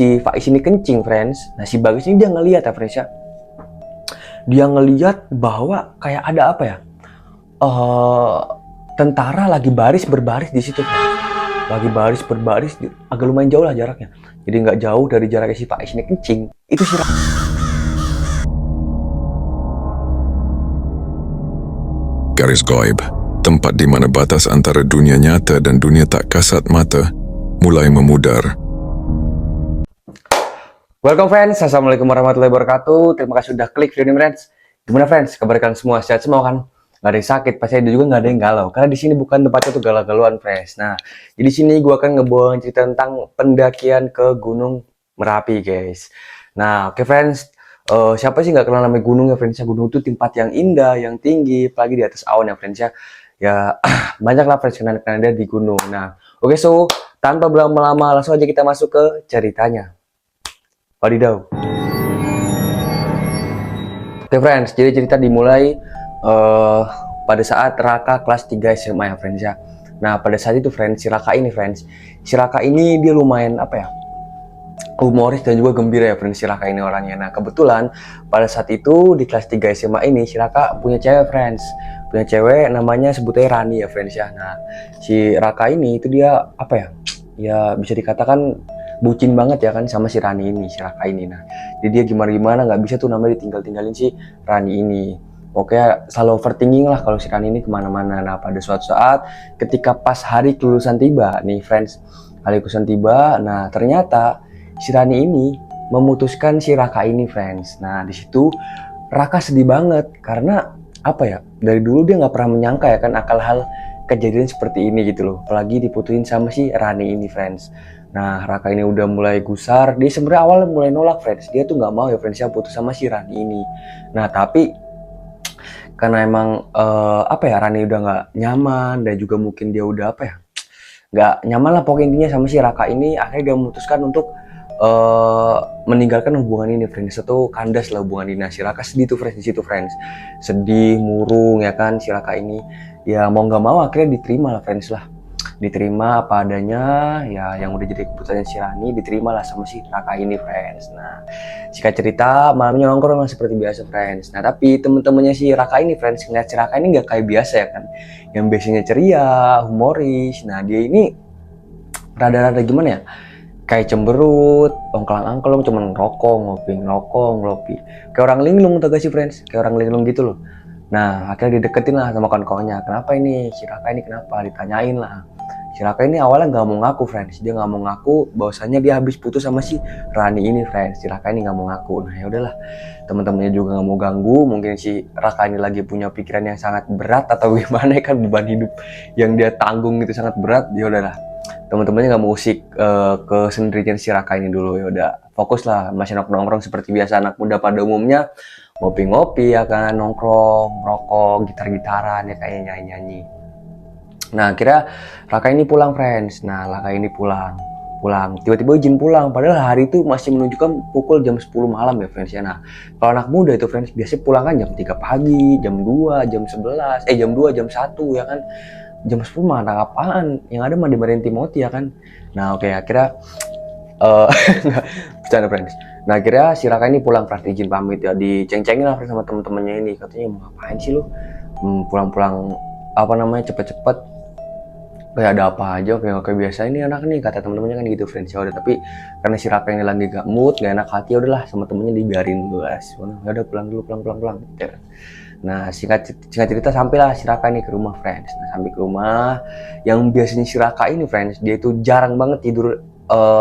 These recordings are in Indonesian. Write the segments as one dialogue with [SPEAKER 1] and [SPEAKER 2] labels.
[SPEAKER 1] si Faiz ini kencing friends. Nah si Bagas ini dia ngelihat ya friends ya, dia ngelihat bahwa kayak ada apa ya, tentara lagi berbaris di situ friends. Lagi berbaris agak lumayan jauh lah jaraknya, jadi nggak jauh dari jaraknya si Faiz ini kencing itu si
[SPEAKER 2] Garis Goib, tempat di mana batas antara dunia nyata dan dunia tak kasat mata mulai memudar.
[SPEAKER 1] Welcome friends, assalamualaikum warahmatullahi wabarakatuh. Terima kasih sudah klik video ini friends. Gimana friends, kabar kalian semua sehat semua kan? Gak ada yang sakit, pasti ada juga nggak ada yang galau. Karena di sini bukan tempatnya tuh galau-galauan friends. Nah, di sini gue akan ngebawa cerita tentang pendakian ke Gunung Merapi guys. Nah, oke friends. Siapa sih nggak kenal namanya gunung ya friends ya? Gunung itu tempat yang indah, yang tinggi, apalagi di atas awan ya friends ya. Ya banyak lah friends kenal-kenal di gunung. Nah, oke so tanpa berlama-lama langsung aja kita masuk ke ceritanya. Wadidaw. Oke friends, jadi cerita dimulai pada saat Raka kelas 3 SMA ya friends ya. Nah pada saat itu friends, si Raka ini dia lumayan apa ya, humoris dan juga gembira ya friends si Raka ini orangnya. Nah kebetulan pada saat itu di kelas 3 SMA ini si Raka punya cewek friends, punya cewek namanya sebutnya Rani ya friends ya. Nah si Raka ini itu dia apa ya, ya bisa dikatakan bucin banget ya kan sama si Rani ini, si Raka ini. Nah jadi dia gimana nggak bisa tuh namanya ditinggalin si Rani ini. Oke, selalu overthinking lah kalau si Rani ini kemana-mana. Nah pada suatu saat ketika pas hari kelulusan tiba nih friends, hari kelulusan tiba, nah ternyata si Rani ini memutuskan si Raka ini friends. Nah di situ Raka sedih banget karena apa ya, dari dulu dia nggak pernah menyangka ya kan akal hal kejadian seperti ini gitu loh, apalagi diputusin sama si Rani ini friends. Nah Raka ini udah mulai gusar, dia sebenarnya awalnya mulai nolak friends, dia tuh nggak mau ya friends ya putus sama si Rani ini. Nah tapi karena emang apa ya, Rani udah nggak nyaman dan juga mungkin dia udah apa ya, nggak nyaman lah pokoknya intinya sama si Raka ini, akhirnya dia memutuskan untuk meninggalkan hubungan ini friends. Itu kandas lah hubungan ini. Nah, si Raka sedih tuh friends di situ friends, sedih murung ya kan. Si Raka ini ya mau nggak mau akhirnya diterima lah friends lah, diterima apa adanya ya, yang udah jadi keputusan si Rani diterima lah sama si Raka ini friends. Nah singkat cerita malamnya nongkrong seperti biasa friends. Nah tapi temen-temennya si Raka ini friends ngeliat si Raka ini nggak kayak biasa ya kan, yang biasanya ceria, humoris. Nah dia ini rada-rada gimana ya, kayak cemberut, ongklang-angklung, cuman ngopi, kayak orang linglung tuh gak sih friends, kayak orang linglung gitu loh. Nah akhirnya dideketin lah sama kawan-kawannya, kenapa ini si Raka ini kenapa, ditanyain lah. Si Raka ini awalnya nggak mau ngaku friends, dia nggak mau ngaku bahwasannya dia habis putus sama si Rani ini friends. Si Raka ini nggak mau ngaku. Nah ya udahlah, teman-temannya juga nggak mau ganggu, mungkin si Raka ini lagi punya pikiran yang sangat berat atau gimana kan, beban hidup yang dia tanggung itu sangat berat. Ya udahlah, teman-temannya nggak mau usik ke sendirian si Raka ini dulu. Ya udah fokus lah masih nongkrong seperti biasa anak muda pada umumnya, ngopi-ngopi ya kan, nongkrong, rokok, gitar-gitaran ya kayak nyanyi-nyanyi. Nah kira Raka ini pulang friends. Nah Raka ini pulang tiba-tiba izin pulang, padahal hari itu masih menunjukkan pukul jam 10 malam ya friends ya. Nah kalau anak muda itu friends biasanya pulang kan jam 3 pagi, jam 2, jam 11, jam 2, jam 1 ya kan. Jam 10 mana apaan, yang ada mah dimarahin Timothy ya kan. Nah oke, akhirnya bercanda friends. Nah akhirnya si Raka ini pulang friends, izin pamit ya, diceng-cengin lah friends sama temen-temennya ini, katanya mau ngapain sih lu pulang-pulang apa namanya cepet-cepet, kayak ada apa aja, kayak biasa ini anak nih, kata temen-temennya kan gitu friends. Ya udah, tapi karena si Raka ini lagi gak mood, gak enak hati, ya udahlah sama temennya dibiarin dulu guys. Ya udah pulang dulu, pulang gitu. Nah singkat cerita sampailah si Raka ini ke rumah friends. Nah sampai ke rumah, yang biasanya si Raka ini friends, dia itu jarang banget tidur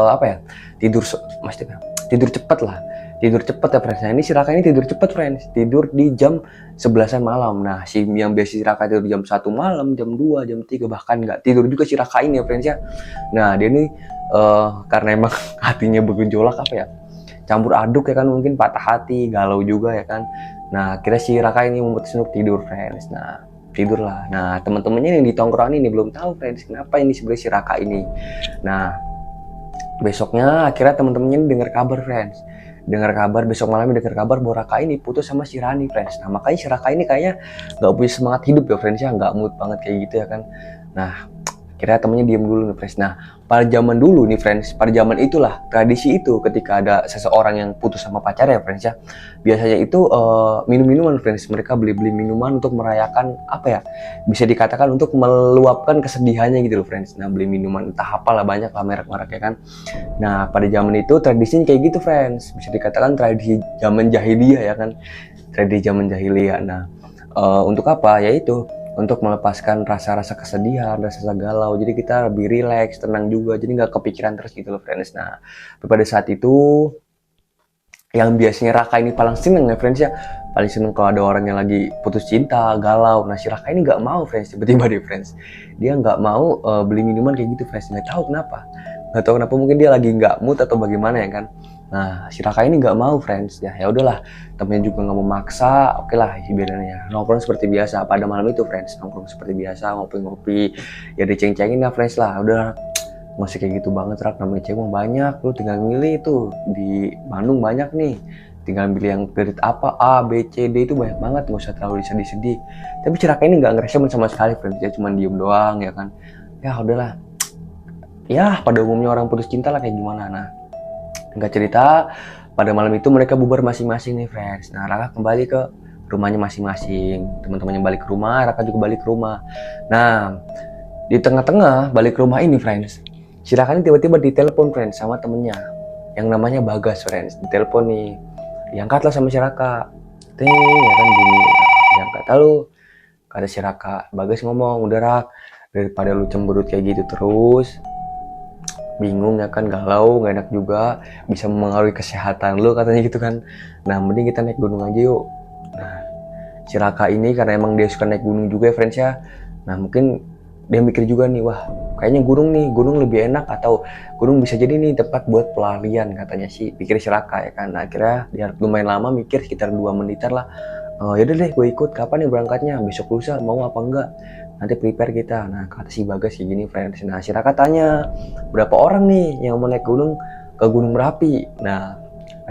[SPEAKER 1] apa ya, tidur cepet lah, tidur cepet ya friends. Nah ini si Raka ini tidur cepet friends, tidur di jam 11-an malam. Nah si yang biasa si Raka tidur jam 1 malam, jam 2, jam 3, bahkan nggak tidur juga si Raka ini ya friends ya. Nah dia ini karena emang hatinya bergejolak apa ya, campur aduk ya kan, mungkin patah hati, galau juga ya kan. Nah kira si Raka ini memutuskan untuk tidur friends. Nah tidurlah. Nah teman-temannya yang di tongkrongan ini belum tahu friends kenapa ini sebenarnya si Raka ini. Nah besoknya akhirnya teman-temannya dengar kabar friends, besok malamnya dengar kabar bahwa Raka ini putus sama si Rani friends. Nah makanya si Raka ini kayaknya nggak punya semangat hidup ya friends ya, nggak mood banget kayak gitu ya kan. Nah akhirnya temennya diem dulu nih friends. Nah pada zaman dulu nih friends, pada zaman itulah tradisi itu ketika ada seseorang yang putus sama pacarnya friends ya, biasanya itu minum-minuman friends, mereka beli-beli minuman untuk merayakan apa ya, bisa dikatakan untuk meluapkan kesedihannya gitu loh friends. Nah beli minuman entah apalah, banyak lah merek-merek ya kan. Nah pada zaman itu tradisinya kayak gitu friends, bisa dikatakan tradisi zaman jahiliyah ya kan, tradisi zaman jahiliyah. Nah untuk apa, yaitu untuk melepaskan rasa-rasa kesedihan, rasa galau. Jadi kita lebih rileks, tenang juga. Jadi nggak kepikiran terus gitu loh friends. Nah, pada saat itu yang biasanya Raka ini paling seneng ya friends ya. Paling seneng kalau ada orang yang lagi putus cinta, galau. Nah si Raka ini nggak mau friends, tiba-tiba deh friends. Dia nggak mau beli minuman kayak gitu friends. Nggak tahu kenapa. Nggak tahu kenapa, mungkin dia lagi nggak mood atau bagaimana ya kan. Nah si Raka ini nggak mau friends, ya udahlah, temennya juga nggak memaksa, oke lah biarannya nongkrong seperti biasa. Pada malam itu friends nongkrong seperti biasa, ngopi-ngopi, ya diceng-cengin lah friends lah, udah masih kayak gitu banget Rak, namanya cewek banyak, lu tinggal milih tuh di Bandung banyak nih, tinggal pilih yang grade apa, A, B, C, D itu banyak banget, nggak usah terlalu sedih-sedih. Tapi si Raka ini nggak ngerespon sama sekali friends, dia cuma diem doang ya kan. Ya udahlah, ya pada umumnya orang putus cinta lah kayak gimana. Nah nggak cerita, pada malam itu mereka bubar masing-masing nih friends. Nah Raka kembali ke rumahnya masing-masing, teman-temannya balik ke rumah, Raka juga balik ke rumah. Nah di tengah-tengah balik ke rumah ini friends, si Raka ini tiba-tiba ditelepon friends sama temennya yang namanya Bagas friends. Ditelepon nih, diangkatlah sama si Raka, ting ya kan bunyi, diangkat. Lalu kata si Raka, Bagas ngomong, udah Rak, daripada lu cemberut kayak gitu terus, bingung ya kan, galau, gak enak juga, bisa mempengaruhi kesehatan lu katanya gitu kan. Nah mending kita naik gunung aja yuk. Nah si Raka ini karena emang dia suka naik gunung juga ya friends ya. Nah mungkin dia mikir juga nih, wah kayaknya gunung lebih enak, atau gunung bisa jadi nih tempat buat pelarian katanya sih, pikir si Raka ya kan. Nah, akhirnya dia lumayan lama mikir, sekitar 2 menitan lah. Yaudah deh gue ikut, kapan nih berangkatnya, besok lusa mau apa enggak, nanti prepare kita. Nah kata si Bagas kayak gini friends. Nah si Raka tanya, berapa orang nih yang mau naik gunung ke Gunung Merapi. Nah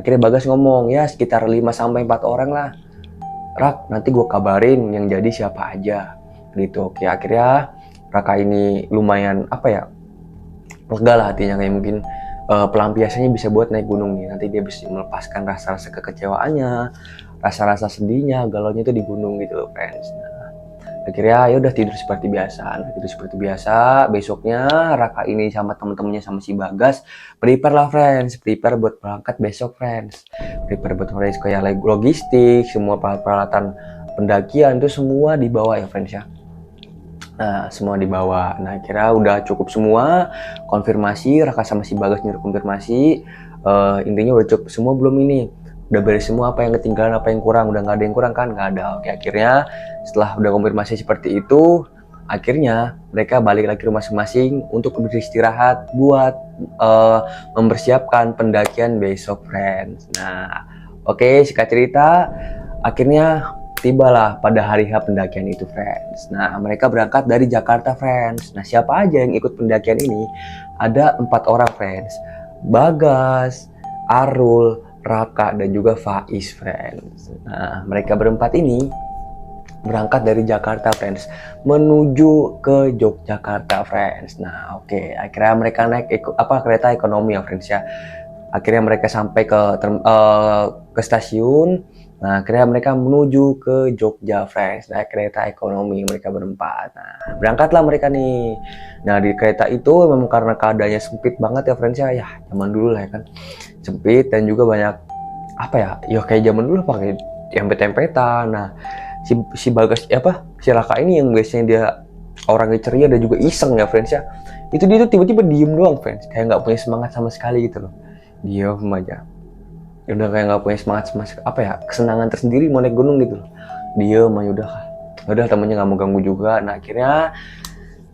[SPEAKER 1] akhirnya Bagas ngomong, ya sekitar 5-4 orang lah Rak, nanti gue kabarin yang jadi siapa aja gitu. Oke, akhirnya Raka ini lumayan apa ya, lega lah hatinya, kayak mungkin pelampiasannya bisa buat naik gunung nih. Nanti dia bisa melepaskan rasa-rasa kekecewaannya, rasa-rasa sedihnya, galaunya itu di gunung gitu loh friends. Nah, akhirnya ya udah tidur seperti biasa. Nah, tidur seperti biasa. Besoknya Raka ini sama temen-temennya sama si Bagas prepare lah friends, prepare buat berangkat besok friends. Prepare buat friends kayak logistik, semua peralatan pendakian itu semua dibawa ya friends ya. Nah semua dibawa. Nah kira udah cukup semua, konfirmasi Raka sama si Bagas nyuruh konfirmasi, intinya udah cukup semua belum ini, udah beres semua, apa yang ketinggalan, apa yang kurang, udah nggak ada yang kurang kan, nggak ada. Oke, akhirnya setelah udah konfirmasi seperti itu, akhirnya mereka balik lagi ke rumah masing-masing untuk beristirahat buat mempersiapkan pendakian besok friends. Nah oke, singkat cerita akhirnya tibalah pada hari H pendakian itu friends. Nah mereka berangkat dari Jakarta friends. Nah siapa aja yang ikut pendakian ini? Ada 4 orang friends, Bagas, Arul, Raka, dan juga Faiz friends. Nah mereka berempat ini berangkat dari Jakarta friends menuju ke Yogyakarta friends. Nah oke, akhirnya mereka naik kereta ekonomi ya friends ya. Akhirnya mereka sampai ke stasiun. Nah akhirnya mereka menuju ke Jogja friends, naik kereta ekonomi mereka berempat. Nah berangkatlah mereka nih. Nah di kereta itu memang karena keadaannya sempit banget ya friends ya, zaman dulu lah ya kan, sempit dan juga banyak apa ya kayak zaman dulu pakai tempet-tempetan. Nah si Bagas si Raka ini yang biasanya dia orangnya ceria dan juga iseng ya friends ya, itu dia tuh tiba-tiba diem doang friends, kayak nggak punya semangat sama sekali gitu loh, diem aja. Udah kayak nggak punya semangat kesenangan tersendiri mau naik gunung gitu loh, diem aja. Udah temennya nggak mau ganggu juga. Nah akhirnya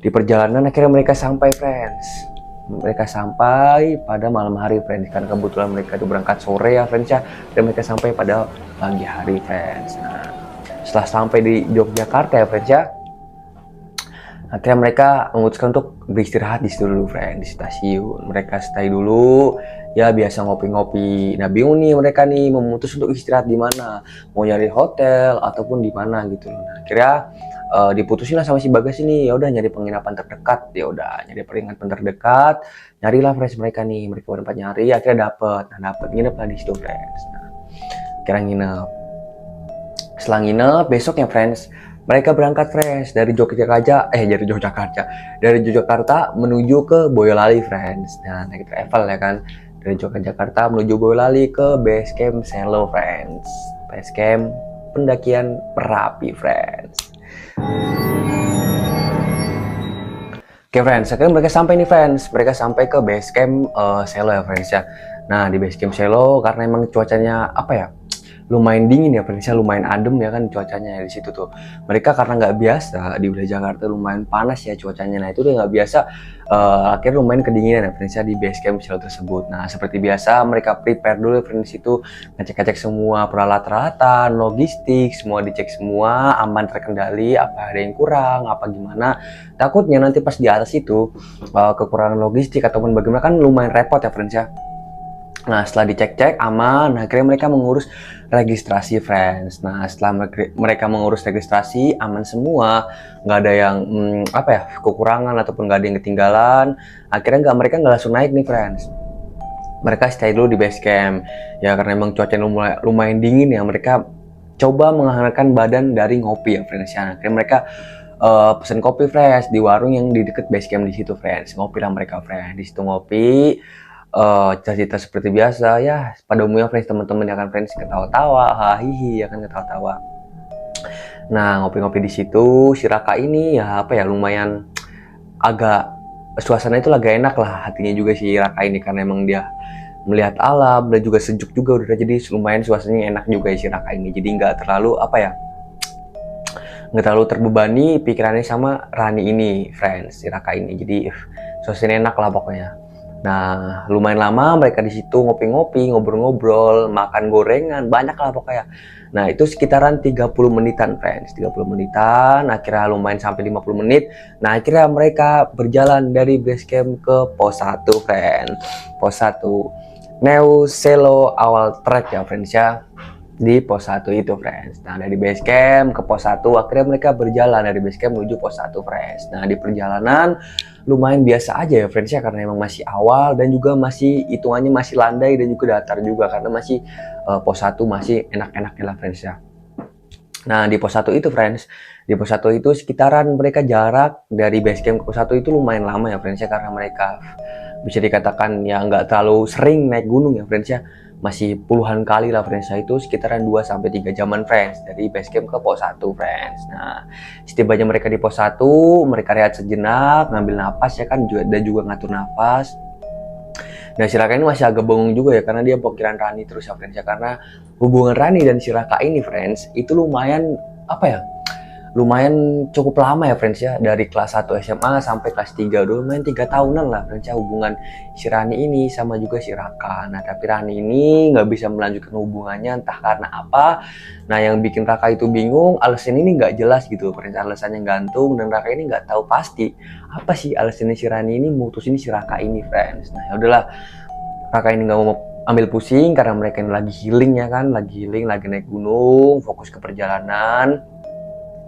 [SPEAKER 1] di perjalanan akhirnya mereka sampai friends, mereka sampai pada malam hari friends, karena kebetulan mereka itu berangkat sore ya friends ya, dan mereka sampai pada pagi hari friends. Nah setelah sampai di Yogyakarta ya friends ya, akhirnya mereka memutuskan untuk beristirahat di situ dulu friends, di stasiun. Mereka stay dulu, ya biasa ngopi-ngopi. Nah bingung nih mereka nih memutus untuk istirahat di mana, mau nyari hotel ataupun di mana gitu. Nah akhirnya diputusin lah sama si Bagas ini. Ya udah nyari penginapan terdekat, ya udah nyari penginapan terdekat, nyarilah friends mereka nih, mereka berempat nyari, akhirnya dapet nginep lah di situ friends. Nah, kira nginep. Setelah nginep, besoknya friends, mereka berangkat friends dari dari Yogyakarta menuju ke Boyolali friends. Nah, naik travel ya kan, dari Yogyakarta menuju Boyolali ke base camp Selo friends, base camp pendakian Merapi friends. Oke friends, akhirnya mereka sampai nih friends, mereka sampai ke base camp Selo ya friends ya. Nah di base camp Selo karena emang cuacanya apa ya, lumayan dingin ya friends ya, lumayan adem ya kan cuacanya di situ tuh. Mereka karena nggak biasa di wilayah Jakarta lumayan panas ya cuacanya, nah itu dia nggak biasa, akhirnya lumayan kedinginan ya friends ya di base camp Selo tersebut. Nah seperti biasa mereka prepare dulu ya friends, itu ngecek-ngecek semua peralatan, logistik, semua dicek semua aman terkendali, apa ada yang kurang, apa gimana. Takutnya nanti pas di atas itu kekurangan logistik ataupun bagaimana kan lumayan repot ya friends ya. Nah setelah dicek-cek aman, akhirnya mereka mengurus registrasi friends. Nah setelah mereka mengurus registrasi aman semua, nggak ada yang kekurangan ataupun nggak ada yang ketinggalan. Akhirnya mereka nggak langsung naik nih friends. Mereka stay dulu di base camp ya karena emang cuacanya lumayan dingin ya. Mereka coba menghangatkan badan dari ngopi ya friends ya. Akhirnya mereka pesen kopi fresh di warung yang di deket base camp di situ friends. Ngopi lah mereka friends di situ ngopi, cerita seperti biasa ya pada umumnya friends, teman-teman ya kan friends, ketawa-tawa hahihi ya kan, ketawa-tawa. Nah ngopi-ngopi di situ si Raka ini ya lumayan agak suasana itu agak enak lah hatinya juga si Raka ini karena emang dia melihat alam dan juga sejuk juga udah, jadi lumayan suasananya enak juga ya si Raka ini, jadi nggak terlalu nggak terlalu terbebani pikirannya sama Rani ini friends, si Raka ini, jadi suasana enak lah pokoknya. Nah lumayan lama mereka di situ ngopi-ngopi, ngobrol-ngobrol, makan gorengan, banyak lah pokoknya. Nah itu sekitaran 30 menitan friends, 30 menitan, akhirnya lumayan sampai 50 menit. Nah akhirnya mereka berjalan dari base camp ke pos 1 friends, pos 1 Neo Selo awal trek ya friends ya, di pos 1 itu friends. Nah dari base camp ke pos 1 akhirnya mereka berjalan dari base camp menuju pos 1 friends. Nah di perjalanan lumayan biasa aja ya friends ya karena emang masih awal dan juga masih hitungannya masih landai dan juga datar juga karena masih pos 1 masih enak-enaknya lah friends ya. Nah di pos 1 itu friends, di pos 1 itu sekitaran mereka jarak dari base camp ke pos 1 itu lumayan lama ya friends ya karena mereka bisa dikatakan ya nggak terlalu sering naik gunung ya friends ya, masih puluhan kali lah friends ya, itu sekitaran 2-3 jaman friends dari base camp ke pos 1 friends. Nah setibanya mereka di pos 1 mereka rehat sejenak, ngambil napas ya kan, dan juga ngatur napas. Nah si Raka ini masih agak bengong juga ya karena dia pikiran Rani terus ya friends ya, karena hubungan Rani dan si Raka ini friends itu lumayan lumayan cukup lama ya friends ya, dari kelas 1 SMA sampai kelas 3 udah lumayan 3 tahunan lah friends ya hubungan si Rani ini sama juga si Raka. Nah tapi Rani ini nggak bisa melanjutkan hubungannya entah karena apa. Nah yang bikin Raka itu bingung, alasan ini nggak jelas gitu friends, alasannya gantung dan Raka ini nggak tahu pasti apa sih alasannya si Rani ini mutusin si Raka ini friends. Nah ya udahlah, Raka ini nggak mau ambil pusing karena mereka ini lagi healing ya kan, lagi healing, lagi naik gunung, fokus ke perjalanan.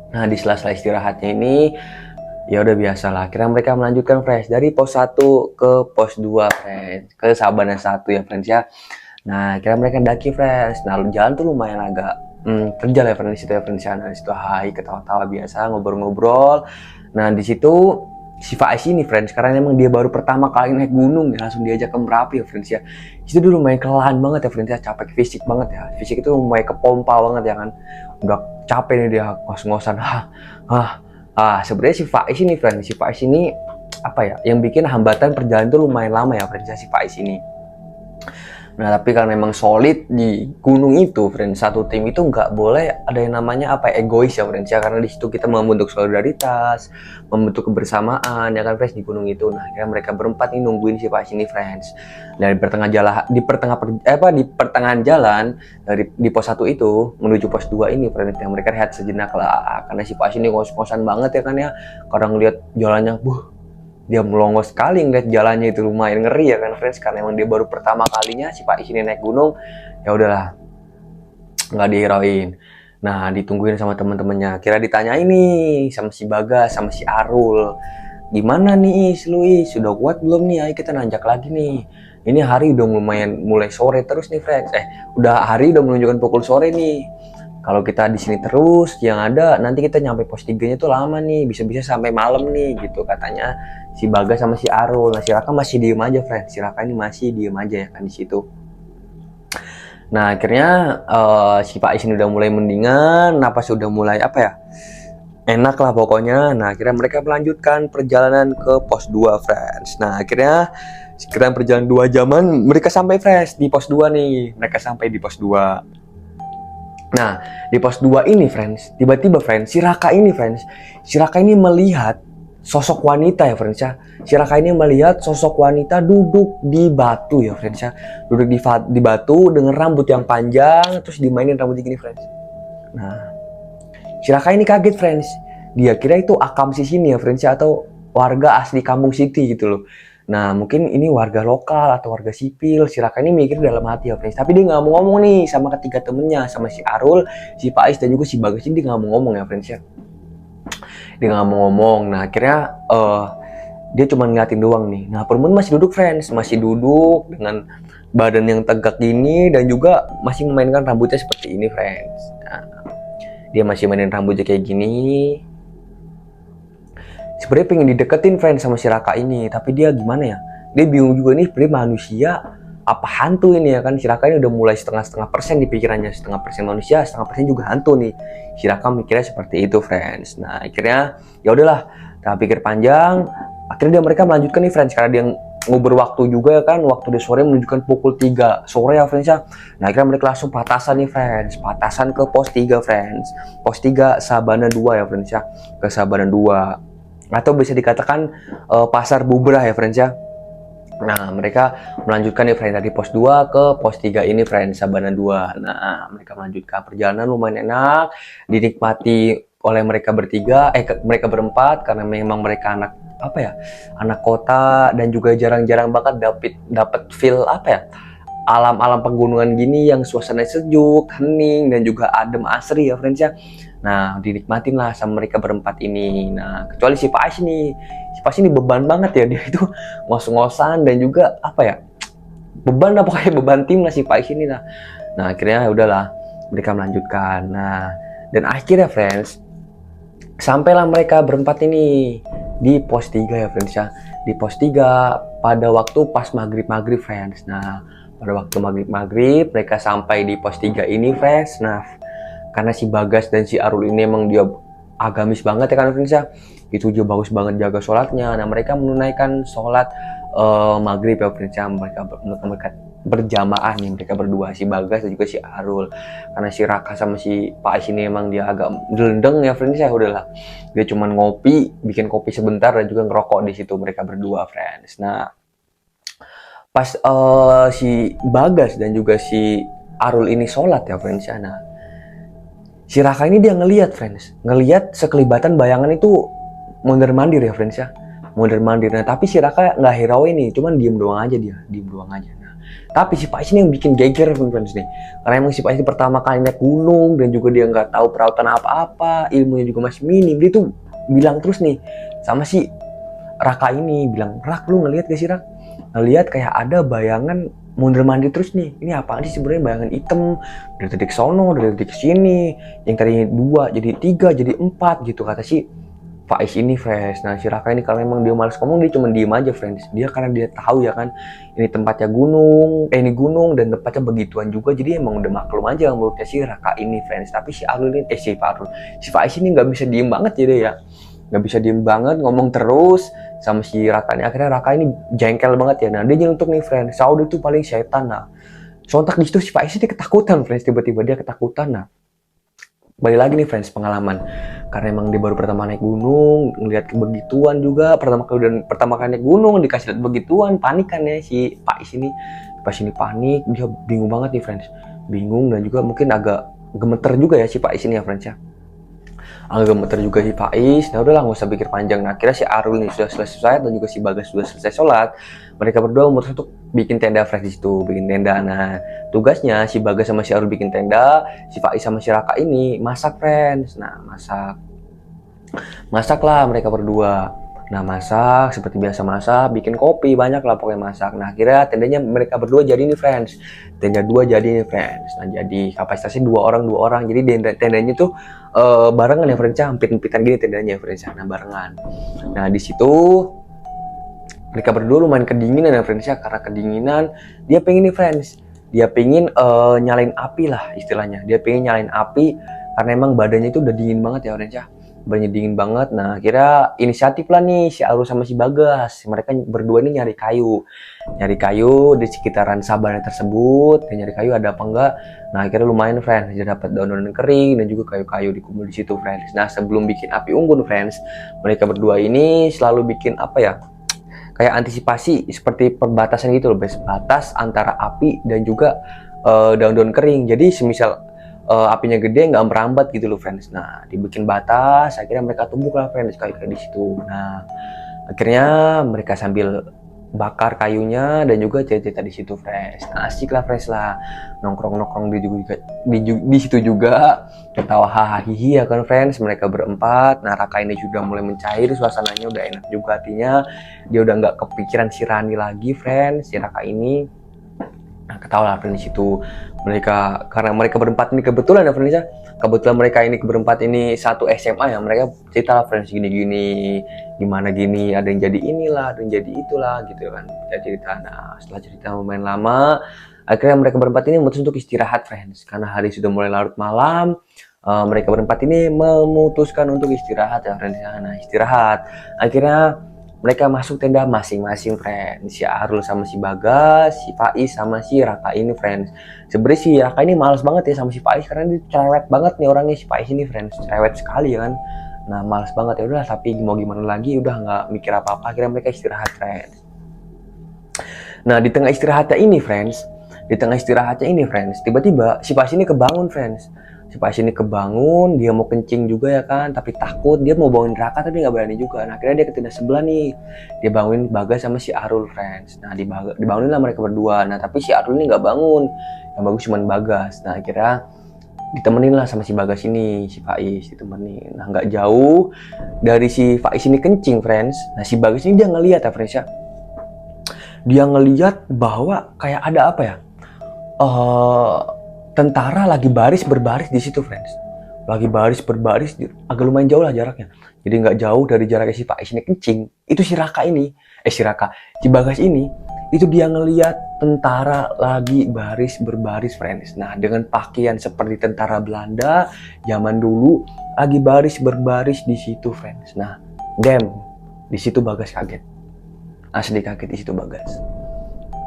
[SPEAKER 1] Nah di sela-sela istirahatnya ini ya udah biasa lah, akhirnya mereka melanjutkan friends dari pos 1 ke pos 2 friends, ke Sabana 1 ya friends ya. Nah akhirnya mereka daki friends. Nah jalan tuh lumayan agak terjal ya friends, di situ ya friends ya. Nah di situ hai ketawa-tawa biasa, ngobrol-ngobrol. Nah di situ si Faiz ini friends, karena emang dia baru pertama kali naik gunung ya langsung diajak ke Merapi ya friends ya. Itu dulu lumayan kelelahan banget ya friends ya, capek fisik banget ya, fisik itu lumayan kepompa banget ya kan, udah capek nih dia ngos-ngosan. Sebenarnya si Faiz ini friends, si Faiz ini yang bikin hambatan perjalanan itu lumayan lama ya friends ya, si Faiz ini. Nah tapi karena memang solid di gunung itu friends, satu tim itu nggak boleh ada yang namanya egois ya friends ya, karena di situ kita membentuk solidaritas, membentuk kebersamaan ya kan friends di gunung itu. Nah akhirnya mereka berempat nih nungguin si Faiz ini friends. Dari di pertengahan jalan di pos 1 itu menuju pos 2 ini friends, yang mereka rehat sejenak lah karena si Faiz ini ngos-ngosan banget ya kan ya, karena ngeliat jalannya dia melongo sekali, ngeliat jalannya itu lumayan ngeri ya kan friends, karena emang dia baru pertama kalinya si Pak ini naik gunung. Ya udahlah nggak dihirauin. Nah, ditungguin sama teman-temannya. Kira ditanyain nih sama si Bagas, sama si Arul. Gimana nih Is, lu Is? Sudah kuat belum nih? Ayo kita nanjak lagi nih. Ini hari udah lumayan mulai sore terus nih, friends. Udah hari udah menunjukkan pukul sore nih. Kalau kita di sini terus, yang ada nanti kita nyampe pos 3-nya tuh lama nih, bisa-bisa sampai malam nih gitu katanya si Bagas sama si Arul. Nah, si Raka masih diem aja, friends. Si Raka ini masih diem aja ya kan di situ. Nah, akhirnya si Pak Isin udah mulai mendingan, napas udah mulai apa ya? Enak lah pokoknya. Nah, akhirnya mereka melanjutkan perjalanan ke pos 2, friends. Nah, akhirnya sekitar perjalanan 2 jaman mereka sampai, friends, di pos 2 nih. Mereka sampai di pos 2. Nah, di pos 2 ini, friends, tiba-tiba, friends, si Raka ini melihat sosok wanita ya, friends ya. Si Raka ini melihat sosok wanita duduk di batu ya, friends ya. Duduk di batu dengan rambut yang panjang, terus dimainin rambutnya gini, friends. Nah, si Raka ini kaget, friends. Dia kira itu akam si sini ya, friends ya, atau warga asli kampung Siti gitu loh. Nah, mungkin ini warga lokal atau warga sipil. Si Raka ini mikir dalam hati ya, friends. Tapi dia nggak mau ngomong nih sama ketiga temennya, sama si Arul, si Pais, dan juga si Bagas. Ini dia nggak mau ngomong ya, friends ya. Dia nggak mau ngomong. Nah, akhirnya dia cuma ngeliatin doang nih. Nah, perempuan masih duduk, friends. Masih duduk dengan badan yang tegak gini dan juga masih memainkan rambutnya seperti ini, friends. Nah, dia masih mainin rambutnya kayak gini. Sebenarnya pengen dideketin, friends, sama si Raka ini, tapi dia gimana ya? Dia bingung juga nih, sebenarnya manusia apa hantu ini ya kan? Si Raka ini udah mulai setengah persen di pikirannya, 1/2% manusia, 1/2% juga hantu nih. Si Raka mikirnya seperti itu, friends. Nah, akhirnya ya udahlah, tak pikir panjang, akhirnya mereka melanjutkan nih, friends, karena dia ngobrol waktu juga ya kan, waktu di sore menunjukkan pukul 3 sore ya, friends ya. Nah, akhirnya mereka langsung patasan nih, friends, patasan ke pos 3, friends. Pos 3 Sabana 2 ya, friends ya, ke Sabana 2. Atau bisa dikatakan pasar bubrah ya, friends ya. Nah, mereka melanjutkan nih, friends, dari pos 2 ke pos 3 ini, friends, Sabana 2. Nah, mereka melanjutkan perjalanan lumayan enak, dinikmati oleh mereka bertiga, mereka berempat, karena memang mereka anak apa ya, anak kota, dan juga jarang-jarang banget dapat feel apa ya, alam-alam pegunungan gini yang suasana sejuk, hening, dan juga adem asri ya, friends ya. Nah, dinikmatin lah sama mereka berempat ini. Nah, kecuali si Pais nih. Si Pais ini beban banget ya, dia itu ngos-ngosan dan juga apa ya, beban lah pokoknya, beban tim lah si Pais ini lah. Nah, akhirnya ya udahlah, mereka melanjutkan. Nah, dan akhirnya, friends, sampailah mereka berempat ini di pos 3 ya, friends ya. Di pos 3 pada waktu pas maghrib, friends. Nah, pada waktu maghrib mereka sampai di pos 3 ini, friends. Nah, karena si Bagas dan si Arul ini emang dia agamis banget ya kan, friends ya. Itu dia bagus banget jaga sholatnya. Nah, mereka menunaikan sholat maghrib ya, friends ya. Mereka berjamaah nih, mereka berdua, si Bagas dan juga si Arul. Karena si Raka sama si Pais ini emang dia agak delendeng ya, friends ya. Udahlah, dia cuman ngopi, bikin kopi sebentar dan juga ngerokok di situ mereka berdua, friends. Nah, pas si Bagas dan juga si Arul ini sholat ya, friends ya. Nah, si Raka ini dia ngelihat, friends, ngelihat sekelibatan bayangan itu mondar-mandir ya, friends ya, mondar-mandir. Nah, tapi si Raka nggak hirauin nih, cuman diem doang aja dia, diem doang aja. Nah, tapi si Pais ini yang bikin geger, friends nih, karena emang si Pais ini pertama kali naik gunung dan juga dia nggak tahu peralatan apa-apa, ilmunya juga masih minim. Dia tuh bilang terus nih sama si Raka ini, bilang, "Rak, lu ngelihat gak sih, Rak? Ngelihat kayak ada bayangan mondar-mandir terus nih. Ini apaan sih sebenarnya, bayangan hitam dari titik sono, dari titik sini, yang tadinya 2 jadi 3 jadi 4 gitu," kata si Faiz ini, friends. Nah, si Raka ini karena memang dia malas ngomong, dia cuma diem aja, friends. Dia karena dia tahu ya kan, ini tempatnya gunung, ini gunung dan tempatnya begituan juga, jadi emang udah maklum aja menurutnya si Raka ini, friends. Tapi si Arul ini, si Faiz ini nggak bisa diem banget jadi ya, nggak bisa diem banget, ngomong terus sama si Raka ini. Akhirnya Raka ini jengkel banget ya. Nah, dia nyelutuk nih, friends, Saud itu paling setan. Nah, sontak di situ si Faiz ini ketakutan, friends. Tiba-tiba dia ketakutan. Nah, balik lagi nih, friends, pengalaman, karena emang dia baru pertama naik gunung, ngeliat begituan juga, pertama kali naik gunung dikasih lihat begituan, panik kan ya si Pais ini. Pas ini panik, dia bingung banget nih, friends, bingung dan juga mungkin agak gemeter juga ya si Pais ini ya, friends ya. agak gemeter juga si Faiz. Nah udahlah nggak usah pikir panjang. Nah akhirnya si Arul nih sudah selesai sholat dan juga si Bagas sudah selesai sholat. Mereka berdua memutuskan untuk bikin tenda fresh di situ, bikin tenda. Nah tugasnya si Bagas sama si Arul bikin tenda, si Faiz sama si Raka ini masak friends. Nah masaklah mereka berdua. Nah masak seperti biasa, masak, bikin kopi, banyak lah pokoknya masak. Nah akhirnya tendanya mereka berdua jadi nih friends, tenda 2 jadi nih friends. Nah jadi kapasitasnya 2 orang, jadi tendanya tuh barengan ya friends, hampir-hampiran gini tendanya friends. Nah barengan. Nah di situ mereka berdua lumayan kedinginan ya friends ya, karena kedinginan dia pengen nih friends, dia pengen nyalain api lah istilahnya, dia pengen nyalain api karena emang badannya itu udah dingin banget ya friends ya. Badannya dingin banget. Nah akhirnya inisiatif lah nih si Arul sama si Bagas, mereka berdua ini nyari kayu di sekitaran sabana tersebut. Dan nyari kayu ada apa enggak. Nah akhirnya lumayan friends, dia dapat daun-daun kering dan juga kayu-kayu dikumpul di situ friends. Nah sebelum bikin api unggun friends, mereka berdua ini selalu bikin apa ya, kayak antisipasi seperti perbatasan gitu loh, batas antara api dan juga daun-daun kering. Jadi semisal apinya gede nggak merambat gitu loh friends. Nah dibikin batas, akhirnya mereka tumbuk lah friends kayak di situ. Nah akhirnya mereka sambil bakar kayunya dan juga cerita di situ friends. Nah, asik lah friends lah, nongkrong di situ juga, ketawa hahaha ya kan friends, mereka berempat. Nah Raka ini sudah mulai mencair, suasananya udah enak juga hatinya, dia udah nggak kepikiran si Rani lagi friends, si Raka ini. Nah, ketawa lah friends di situ. Mereka, karena mereka berempat ini kebetulan ya friends ya, kebetulan mereka ini berempat ini satu SMA ya, mereka cerita lah friends gini-gini, gimana gini, ada yang jadi inilah, ada yang jadi itulah gitu kan, kita cerita. Nah setelah cerita lumayan lama, akhirnya mereka berempat ini memutuskan untuk istirahat friends, karena hari sudah mulai larut malam. Mereka berempat ini memutuskan untuk istirahat ya friends. Nah istirahat, akhirnya mereka masuk tenda masing-masing friends. Si Arul sama si Bagas, si Faiz sama si Raka ini friends. Sebenarnya si Raka ini males banget ya sama si Faiz, karena dia cerewet banget nih orangnya si Faiz ini friends, cerewet sekali ya kan. Nah males banget, ya udah, tapi mau gimana lagi, udah nggak mikir apa-apa, akhirnya mereka istirahat friends. Nah di tengah istirahatnya ini friends, tiba-tiba si Faiz ini kebangun friends. Si Faiz ini kebangun, dia mau kencing juga ya kan, tapi takut, dia mau bangunin Raka tapi nggak berani juga. Nah akhirnya dia ke tenda sebelah nih, dia bangunin Bagas sama si Arul friends. Nah dibangunin lah mereka berdua. Nah tapi si Arul ini nggak bangun, yang bagus cuma Bagas. Nah akhirnya ditemenin lah sama si Bagas ini, si Faiz ditemenin. Nah nggak jauh dari si Faiz ini kencing friends. Nah si Bagas ini dia ngeliat ya friends ya, dia ngeliat bahwa kayak ada apa ya, tentara lagi berbaris di situ friends, lagi berbaris agak lumayan jauh lah jaraknya. Jadi nggak jauh dari jaraknya si Faiz ini kencing, itu si Bagas ini, itu dia ngeliat tentara lagi berbaris friends. Nah dengan pakaian seperti tentara Belanda zaman dulu, lagi berbaris di situ friends. Nah di situ Bagas kaget, asli kaget di situ Bagas.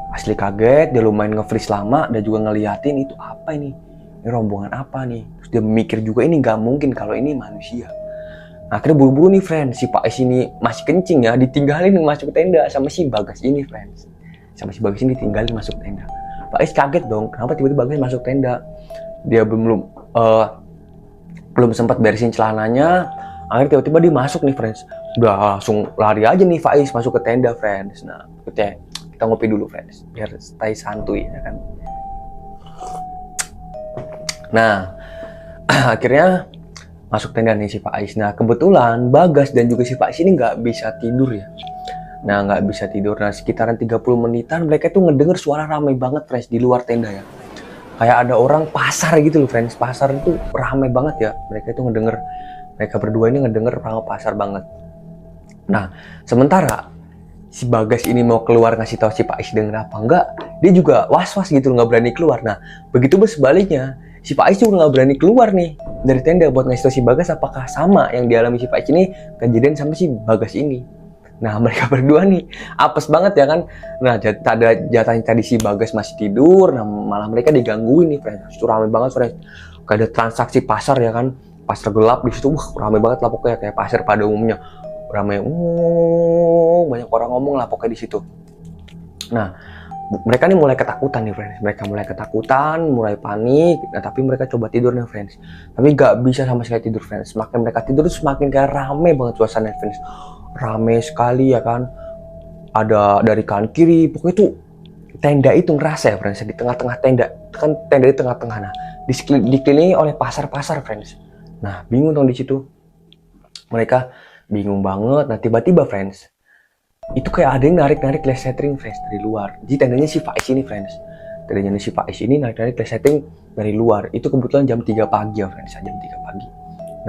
[SPEAKER 1] Asli kaget, dia lumayan nge-freeze lama dan juga ngeliatin itu apa ini rombongan apa nih. Terus dia mikir juga ini nggak mungkin kalau ini manusia. Nah, akhirnya buru-buru nih friends, si Faiz ini masih kencing ya, ditinggalin masuk tenda sama si Bagas ini friends. Sama si Bagas ini ditinggalin masuk tenda. Faiz kaget dong, kenapa tiba-tiba Bagas masuk tenda. Dia belum sempat beresin celananya, akhirnya tiba-tiba dia masuk nih friends. Udah langsung lari aja nih Faiz masuk ke tenda friends. Nah kita ngopi dulu friends, biar stay santuy ya kan. Nah akhirnya masuk tenda nih si Faiz. Nah kebetulan Bagas dan juga si Faiz ini nggak bisa tidur ya. Nah sekitaran 30 menitan mereka tuh ngedenger suara ramai banget friends di luar tenda ya. Kayak ada orang pasar gitu loh friends, pasar itu ramai banget ya. Mereka berdua ini ngedenger ramai pasar banget. Nah sementara si Bagas ini mau keluar ngasih tahu si Faiz denger apa enggak, dia juga was-was gitu, nggak berani keluar. Nah begitu sebaliknya, si Faiz juga nggak berani keluar nih dari tenda buat ngasih tahu si Bagas apakah sama yang dialami si Faiz ini kejadian sama si Bagas ini. Nah mereka berdua nih apes banget ya kan. Nah jatahnya tadi si Bagas masih tidur, nah malah mereka digangguin nih friends. Itu ramai banget friends, kayak ada transaksi pasar ya kan, pasar gelap di situ, ramai banget lah pokoknya kayak pasar pada umumnya. Ramai, banyak orang ngomong lah pokoknya di situ. Nah Mereka nih mulai ketakutan nih friends, mereka mulai ketakutan, mulai panik. Nah tapi mereka coba tidur nih friends, tapi nggak bisa sama sekali tidur friends. Semakin mereka tidur semakin kayak rame banget suasana friends, rame sekali ya kan. Ada dari kanan kiri, pokoknya tuh tenda itu ngerasa ya friends, di tengah-tengah tenda, kan tenda di tengah-tengah. Nah dikelilingi oleh pasar-pasar friends. Nah bingung dong di situ, mereka bingung banget. Nah tiba-tiba friends, itu kayak ada yang narik-narik resetting friends dari luar. Jadi tendanya si Faiz ini friends, tendanya si Faiz ini narik-narik resetting dari luar. Itu kebetulan jam 3 pagi ya friends, jam 3 pagi.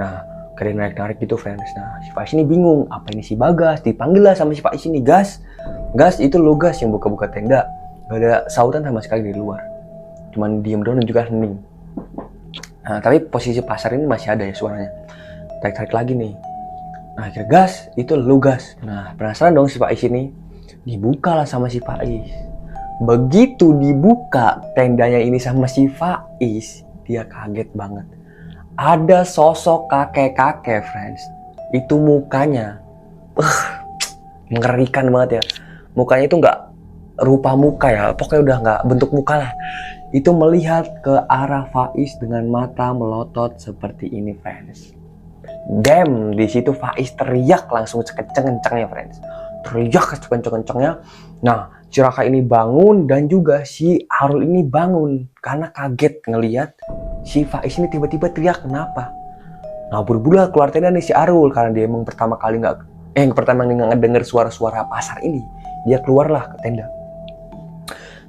[SPEAKER 1] Nah kayak narik-narik gitu friends. Nah si Faiz ini bingung, apa ini si Bagas? Dipanggil lah sama si Faiz ini, gas itu lo gas yang buka-buka tenda. Gak ada sautan sama sekali dari luar, cuman diem doang dan juga hening. Nah tapi posisi pasar ini masih ada ya suaranya, tarik-tarik lagi nih. Nah akhirnya, gas itu lu gas. Nah penasaran dong si Faiz ini, dibuka lah sama si Faiz. Begitu dibuka tendanya ini sama si Faiz, dia kaget banget. Ada sosok kakek-kakek friends, itu mukanya mengerikan banget ya. Mukanya itu nggak rupa muka ya, pokoknya udah nggak bentuk muka lah. Itu melihat ke arah Faiz dengan mata melotot seperti ini friends. Damn, di situ Faiz teriak langsung sekenceng-kencengnya friends, teriak sekenceng-kencengnya. Nah si Raka ini bangun dan juga si Harul ini bangun karena kaget ngelihat si Faiz ini tiba-tiba teriak kenapa. Nah buru-buru keluar tenda nih si Harul, karena dia emang pertama kali nggak ngedenger suara-suara pasar ini. Dia keluarlah ke tenda.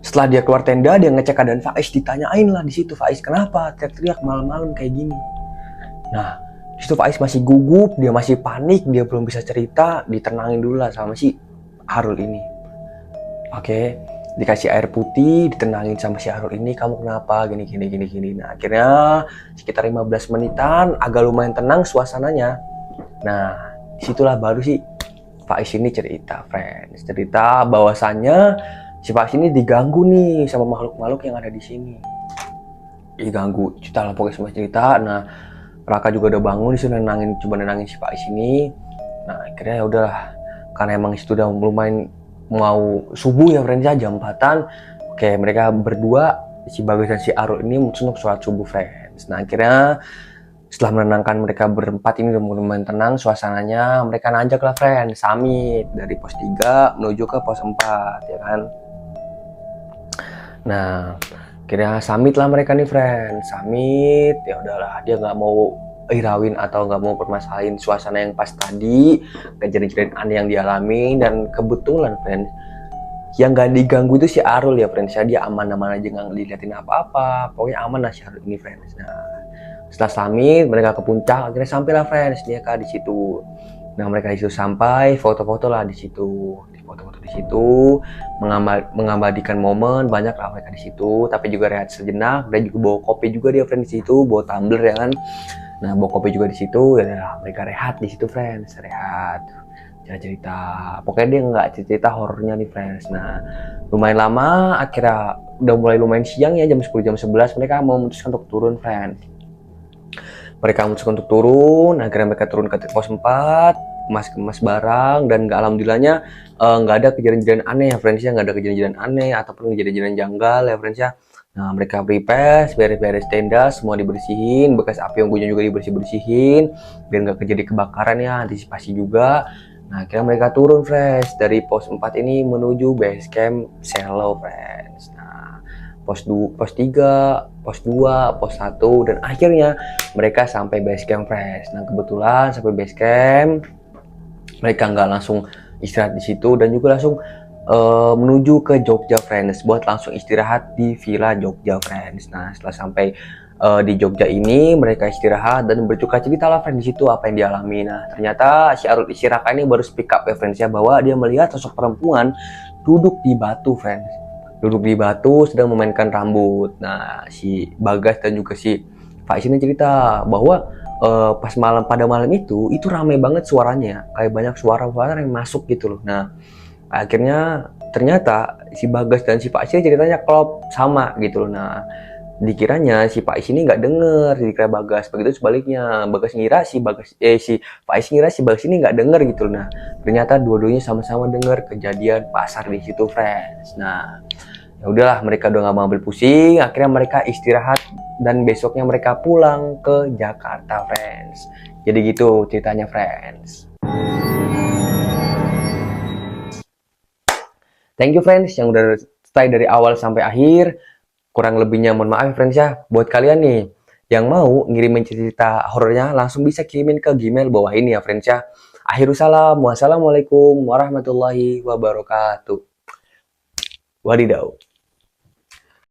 [SPEAKER 1] Setelah dia keluar tenda, dia ngecek keadaan Faiz, ditanyain lah di situ, Faiz kenapa teriak-teriak malam-malam kayak gini. Nah di situ Faiz masih gugup, dia masih panik, dia belum bisa cerita. Ditenangin dulu lah sama si Harul ini. Oke, dikasih air putih, ditenangin sama si Harul ini, kamu kenapa gini. Nah akhirnya sekitar 15 menitan agak lumayan tenang suasananya. Nah disitulah baru si Faiz ini cerita friends, cerita bahwasannya si Faiz ini diganggu nih sama makhluk-makhluk yang ada di sini. Diganggu, cerita lah pokoknya semua cerita. Nah Raka juga udah bangun, disuruh coba nenangin si Faiz ini. Nah akhirnya ya udahlah, karena emang itu udah lumayan mau subuh ya friends ya, jam 4-an. Oke, mereka berdua, si Bagas dan si Arul ini untuk sholat subuh friends. Nah akhirnya setelah menenangkan mereka berempat ini udah lumayan tenang suasananya, mereka nanjak lah friends, summit dari pos 3 menuju ke pos 4 ya kan. Nah akhirnya summit lah mereka nih friends, summit. Ya udahlah, dia nggak mau hirauin atau nggak mau permasalahin suasana yang pas tadi, kejadian-kejadian aneh yang dialami. Dan kebetulan friends, yang nggak diganggu itu si Arul ya friends ya, dia aman-aman aja, nggak dilihatin apa-apa, pokoknya aman lah si Arul ini friends. Nah setelah summit mereka ke puncak, akhirnya sampailah friends dia di situ. Nah mereka di situ sampai, foto-foto lah di situ, foto-foto di situ, mengabadikan momen banyak lah mereka di situ. Tapi juga rehat sejenak, dan juga bawa kopi juga dia friends di situ, bawa tumbler ya kan. Nah bawa kopi juga di situ, ya mereka rehat di situ friends, rehat, cerita. Pokoknya dia nggak cerita horornya nih friends. Nah lumayan lama, akhirnya udah mulai lumayan siang ya, jam 10 jam 11 mereka mau memutuskan untuk turun friends. Mereka memutuskan untuk turun, akhirnya mereka turun ke pos 4, kemas barang, dan alhamdulillahnya nggak ada kejadian-kejadian aneh ya friends ya, nggak ada kejadian-kejadian aneh ataupun kejadian-kejadian janggal ya friends ya. Nah mereka prepare, beres-beres tenda, semua dibersihin, bekas api unggunnya juga dibersihin, biar nggak terjadi kebakaran ya, antisipasi juga. Nah akhirnya mereka turun friends dari pos 4 ini menuju base camp Selo friends. Nah pos 3, pos 2, pos 1, dan akhirnya mereka sampai base camp friends. Nah kebetulan sampai base camp, mereka nggak langsung istirahat di situ, dan juga langsung menuju ke Jogja friends, buat langsung istirahat di Villa Jogja friends. Nah setelah sampai di Jogja ini, mereka istirahat dan berduka cerita lah friends di situ apa yang dialami. Nah ternyata si Raka ini baru speak up ya friends ya, bahwa dia melihat sosok perempuan duduk di batu friends, duduk di batu sedang memainkan rambut. Nah si Bagas dan juga si Faiz ini cerita bahwa pas pada malam itu ramai banget suaranya, kayak banyak suara-suara yang masuk gitu loh. Nah akhirnya ternyata si Bagas dan si Faiz ini ceritanya klop sama gitu loh. Nah dikiranya si Faiz ini nggak denger, dikira Bagas, begitu sebaliknya. Bagas ngira si Faiz ngira si Bagas ini nggak denger gitu loh. Nah ternyata dua-duanya sama-sama denger kejadian pasar di situ friends. Nah Ya udahlah, mereka udah nggak mau ambil pusing, akhirnya mereka istirahat dan besoknya mereka pulang ke Jakarta, friends. Jadi gitu ceritanya, friends. Thank you, friends, yang udah stay dari awal sampai akhir. Kurang lebihnya mohon maaf ya, friends ya. Buat kalian nih yang mau ngirimin cerita horornya, langsung bisa kirimin ke Gmail bawah ini ya, friends ya. Akhirul salam, wassalamualaikum warahmatullahi wabarakatuh. Wadidaw.